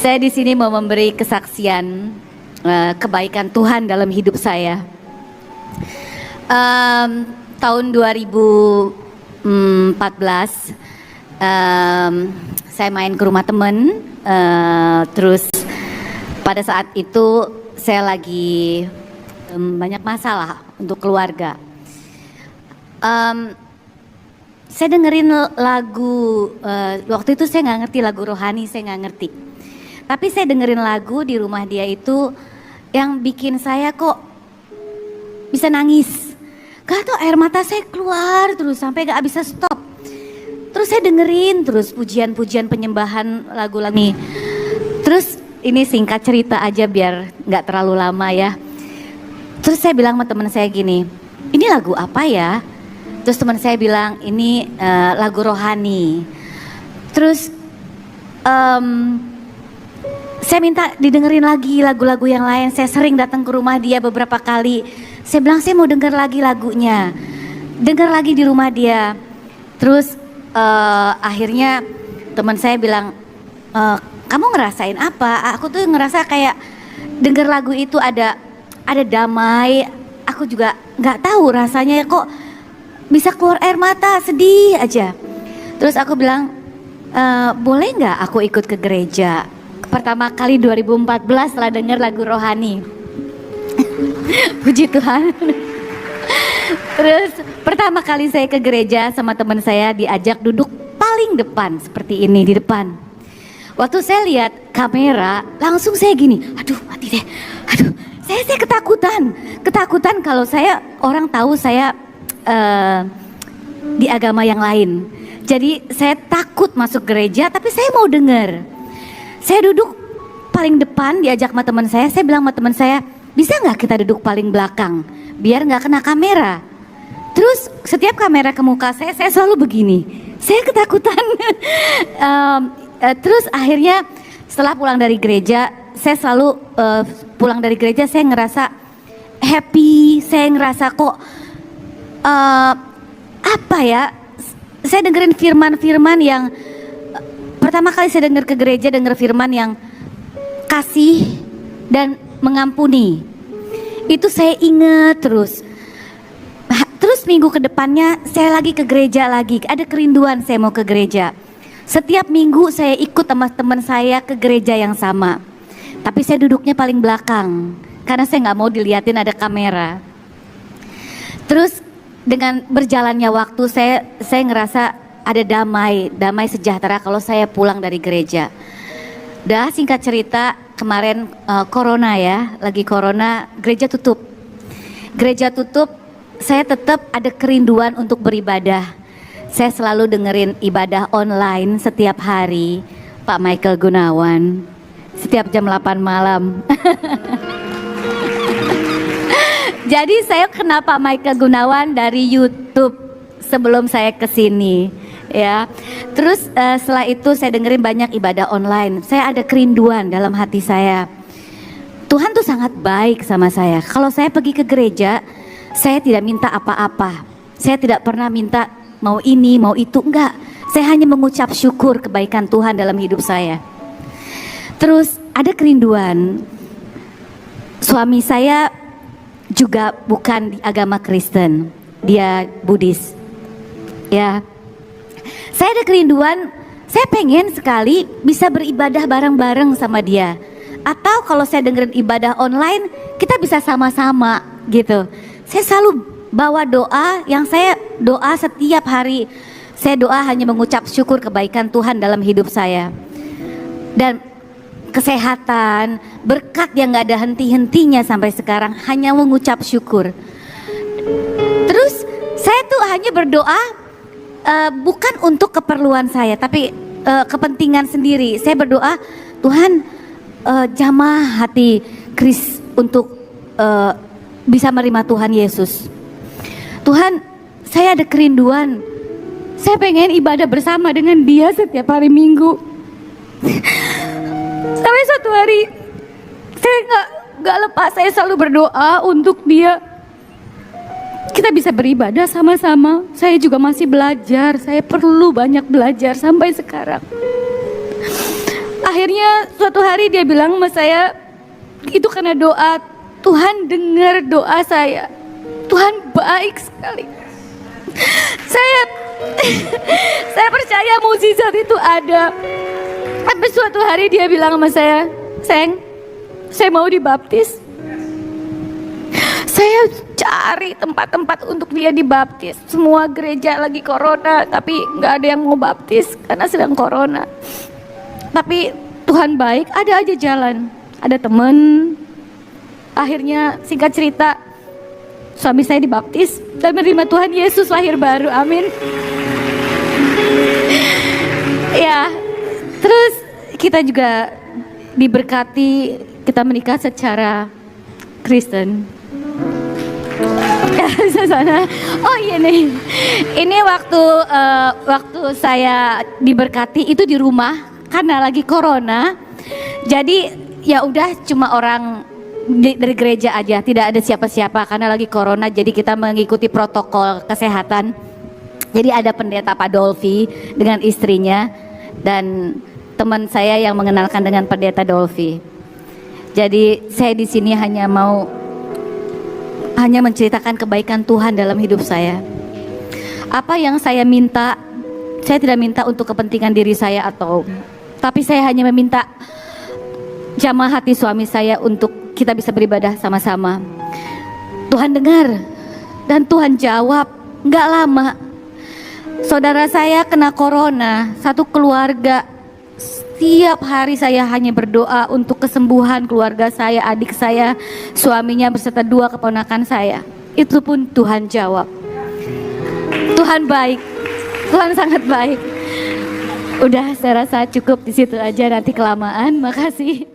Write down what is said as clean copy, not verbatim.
Saya di sini mau memberi kesaksian kebaikan Tuhan dalam hidup saya. Tahun 2014 saya main ke rumah temen, terus pada saat itu saya lagi banyak masalah untuk keluarga. Saya dengerin lagu, waktu itu saya nggak ngerti lagu rohani, saya nggak ngerti. Tapi saya dengerin lagu di rumah dia itu yang bikin saya kok bisa nangis. Gak tau, air mata saya keluar terus sampai gak bisa stop. Terus saya dengerin terus pujian-pujian penyembahan lagu-lagu ini. Terus ini singkat cerita aja biar gak terlalu lama ya. Terus saya bilang sama teman saya gini, ini lagu apa ya? Terus teman saya bilang ini lagu rohani. Terus saya minta didengerin lagi lagu-lagu yang lain. Saya sering datang ke rumah dia beberapa kali. Saya bilang saya mau denger lagi lagunya. Denger lagi di rumah dia. Terus akhirnya teman saya bilang, kamu ngerasain apa? Aku tuh ngerasa kayak denger lagu itu ada damai. Aku juga nggak tahu rasanya kok bisa keluar air mata, sedih aja. Terus aku bilang, boleh nggak aku ikut ke gereja? Pertama kali 2014 setelah dengar lagu rohani. Puji Tuhan. Terus pertama kali saya ke gereja sama teman saya diajak duduk paling depan seperti ini di depan. Waktu saya lihat kamera langsung saya gini, aduh mati deh. Aduh, saya ketakutan kalau orang tahu saya di agama yang lain. Jadi saya takut masuk gereja tapi saya mau dengar. Saya duduk paling depan diajak sama teman saya bilang sama teman saya, bisa nggak kita duduk paling belakang biar nggak kena kamera. Terus setiap kamera ke muka saya selalu begini, saya ketakutan. Terus akhirnya setelah pulang dari gereja, saya selalu pulang dari gereja saya ngerasa happy, saya ngerasa kok apa ya, saya dengerin firman-firman yang pertama kali saya dengar ke gereja, dengar firman yang kasih dan mengampuni. Itu saya ingat terus. Terus minggu ke depannya saya lagi ke gereja lagi. Ada kerinduan saya mau ke gereja. Setiap minggu saya ikut sama teman saya ke gereja yang sama. Tapi saya duduknya paling belakang karena saya nggak mau dilihatin ada kamera. Terus dengan berjalannya waktu saya ngerasa ada damai sejahtera kalau saya pulang dari gereja. Dah singkat cerita kemarin corona ya, lagi corona, gereja tutup. Saya tetap ada kerinduan untuk beribadah. Saya selalu dengerin ibadah online setiap hari Pak Michael Gunawan setiap jam 8 malam. Jadi saya kenal Pak Michael Gunawan dari YouTube sebelum saya kesini. Ya, terus setelah itu saya dengerin banyak ibadah online. Saya ada kerinduan dalam hati saya. Tuhan tuh sangat baik sama saya. Kalau saya pergi ke gereja, saya tidak minta apa-apa. Saya tidak pernah minta mau ini, mau itu, enggak. Saya hanya mengucap syukur kebaikan Tuhan dalam hidup saya. Terus ada kerinduan. Suami saya juga bukan di agama Kristen, dia Buddhis. Ya. Saya ada kerinduan, saya pengen sekali bisa beribadah bareng-bareng sama dia. Atau kalau saya dengerin ibadah online, kita bisa sama-sama gitu. Saya selalu bawa doa yang saya doa setiap hari. Saya doa hanya mengucap syukur kebaikan Tuhan dalam hidup saya. Dan kesehatan, berkat yang gak ada henti-hentinya sampai sekarang, hanya mengucap syukur. Terus saya tuh hanya berdoa bukan untuk keperluan saya, tapi kepentingan sendiri. Saya berdoa, Tuhan jamah hati Chris untuk bisa menerima Tuhan Yesus. Tuhan, saya ada kerinduan. Saya pengen ibadah bersama dengan dia setiap hari Minggu. Sampai suatu hari saya nggak lepas, saya selalu berdoa untuk dia. Kita bisa beribadah sama-sama. Saya juga masih belajar. Saya perlu banyak belajar sampai sekarang. Akhirnya suatu hari dia bilang sama saya, itu karena doa, Tuhan dengar doa saya. Tuhan baik sekali. Saya percaya mukjizat itu ada. Tapi suatu hari dia bilang sama saya, "Sayang, saya mau dibaptis." Saya cari tempat-tempat untuk dia dibaptis. Semua gereja lagi corona, tapi nggak ada yang mau baptis karena sedang corona. Tapi Tuhan baik, ada aja jalan. Ada temen. Akhirnya singkat cerita, suami saya dibaptis dan menerima Tuhan Yesus lahir baru. Amin. Ya, terus kita juga diberkati, kita menikah secara Kristen. Oh iya nih, ini waktu saya diberkati itu di rumah karena lagi corona. Jadi ya udah cuma orang dari gereja aja, tidak ada siapa-siapa karena lagi corona. Jadi kita mengikuti protokol kesehatan. Jadi ada pendeta Pak Dolfi dengan istrinya dan teman saya yang mengenalkan dengan pendeta Dolfi. Jadi saya di sini hanya menceritakan kebaikan Tuhan dalam hidup saya. Apa yang saya minta, saya tidak minta untuk kepentingan diri saya tapi saya hanya meminta jamah hati suami saya untuk kita bisa beribadah sama-sama. Tuhan dengar dan Tuhan jawab. Nggak lama, saudara saya kena corona, satu keluarga. Setiap hari saya hanya berdoa untuk kesembuhan keluarga saya, adik saya, suaminya beserta 2 keponakan saya. Itu pun Tuhan jawab. Tuhan baik, Tuhan sangat baik. Udah, saya rasa cukup di situ aja, nanti kelamaan. Makasih.